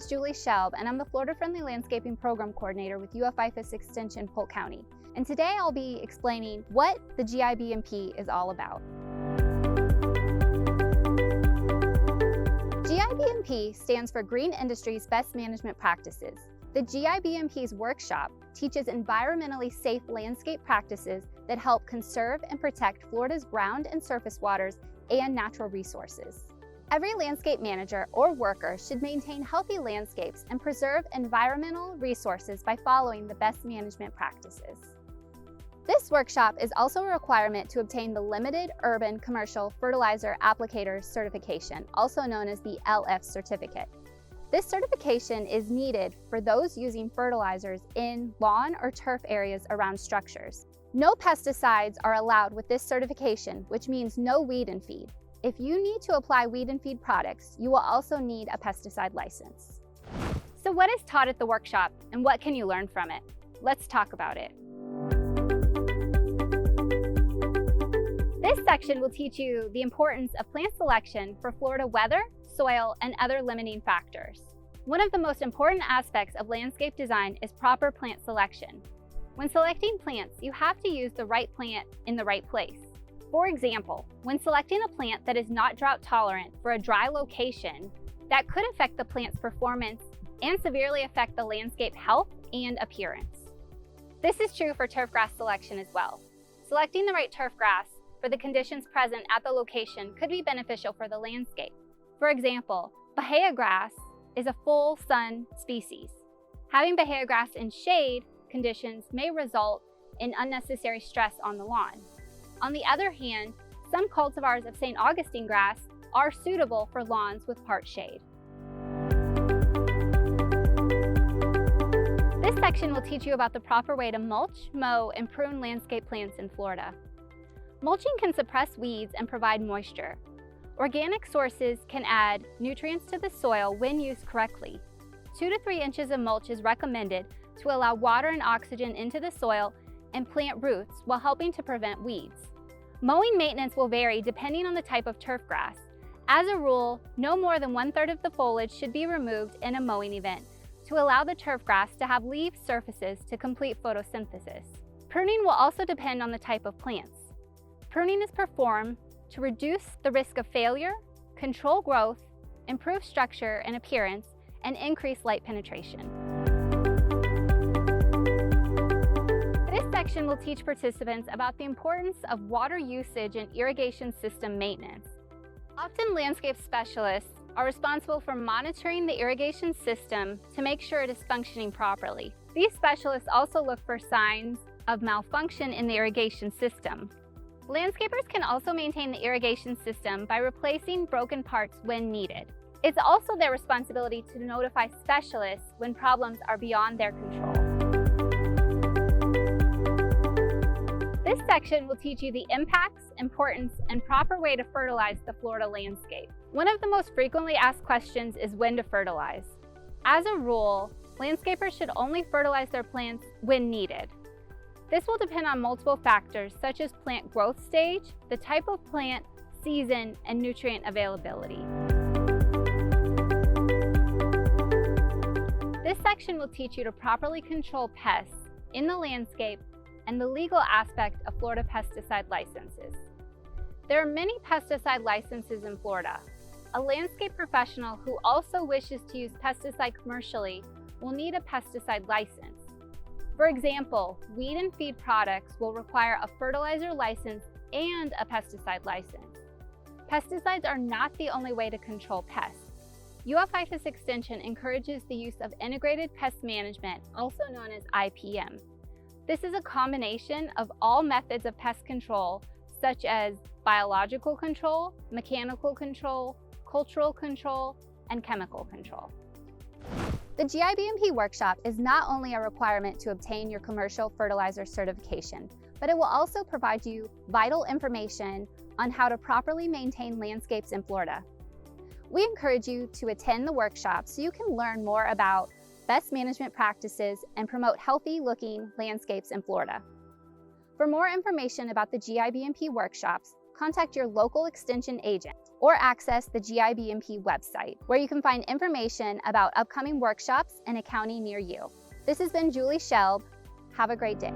is Julie Shelb, and I'm the Florida-Friendly Landscaping Program Coordinator with IFAS Extension, Polk County. And today I'll be explaining what the GI-BMP is all about. GI-BMP stands for Green Industry's Best Management Practices. The GI-BMP's workshop teaches environmentally safe landscape practices that help conserve and protect Florida's ground and surface waters and natural resources. Every landscape manager or worker should maintain healthy landscapes and preserve environmental resources by following the best management practices. This workshop is also a requirement to obtain the Limited Urban Commercial Fertilizer Applicator Certification, also known as the LF certificate. This certification is needed for those using fertilizers in lawn or turf areas around structures. No pesticides are allowed with this certification, which means no weed and feed. If you need to apply weed and feed products, you will also need a pesticide license. So what is taught at the workshop and what can you learn from it? Let's talk about it. This section will teach you the importance of plant selection for Florida weather, soil, and other limiting factors. One of the most important aspects of landscape design is proper plant selection. When selecting plants, you have to use the right plant in the right place. For example, when selecting a plant that is not drought tolerant for a dry location, that could affect the plant's performance and severely affect the landscape health and appearance. This is true for turf grass selection as well. Selecting the right turf grass for the conditions present at the location could be beneficial for the landscape. For example, bahia grass is a full sun species. Having bahia grass in shade conditions may result in unnecessary stress on the lawn. On the other hand, some cultivars of St. Augustine grass are suitable for lawns with part shade. This section will teach you about the proper way to mulch, mow, and prune landscape plants in Florida. Mulching can suppress weeds and provide moisture. Organic sources can add nutrients to the soil when used correctly. 2 to 3 inches of mulch is recommended to allow water and oxygen into the soil and plant roots while helping to prevent weeds. Mowing maintenance will vary depending on the type of turf grass. As a rule, no more than 1/3 of the foliage should be removed in a mowing event to allow the turf grass to have leaf surfaces to complete photosynthesis. Pruning will also depend on the type of plants. Pruning is performed to reduce the risk of failure, control growth, improve structure and appearance, and increase light penetration. This section will teach participants about the importance of water usage and irrigation system maintenance. Often landscape specialists are responsible for monitoring the irrigation system to make sure it is functioning properly. These specialists also look for signs of malfunction in the irrigation system. Landscapers can also maintain the irrigation system by replacing broken parts when needed. It's also their responsibility to notify specialists when problems are beyond their control. This section will teach you the impacts, importance, and proper way to fertilize the Florida landscape. One of the most frequently asked questions is when to fertilize. As a rule, landscapers should only fertilize their plants when needed. This will depend on multiple factors such as plant growth stage, the type of plant, season, and nutrient availability. This section will teach you to properly control pests in the landscape and the legal aspect of Florida pesticide licenses. There are many pesticide licenses in Florida. A landscape professional who also wishes to use pesticide commercially will need a pesticide license. For example, weed and feed products will require a fertilizer license and a pesticide license. Pesticides are not the only way to control pests. IFAS Extension encourages the use of integrated pest management, also known as IPM. This is a combination of all methods of pest control, such as biological control, mechanical control, cultural control, and chemical control. The GI-BMP workshop is not only a requirement to obtain your commercial fertilizer certification, but it will also provide you vital information on how to properly maintain landscapes in Florida. We encourage you to attend the workshop so you can learn more about best management practices and promote healthy-looking landscapes in Florida. For more information about the GI-BMP workshops, contact your local extension agent or access the GI-BMP website, where you can find information about upcoming workshops in a county near you. This has been Julie Shelb. Have a great day.